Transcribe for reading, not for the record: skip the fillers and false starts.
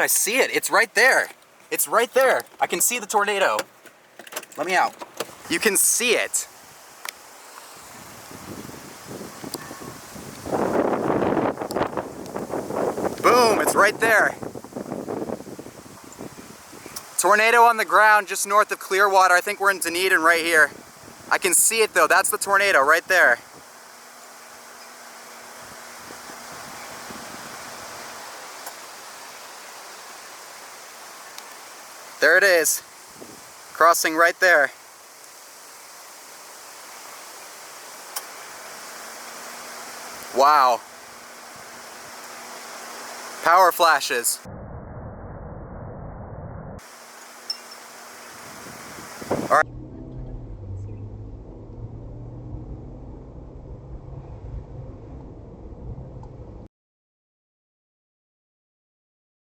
see it. It's right there. It's right there. I can see the tornado. Let me out. You can see it. Boom, it's right there. Tornado on the ground just north of Clearwater. I think we're in Dunedin right here. I can see it though. That's the tornado right there. There it is. Crossing right there. Wow. Power flashes. All right.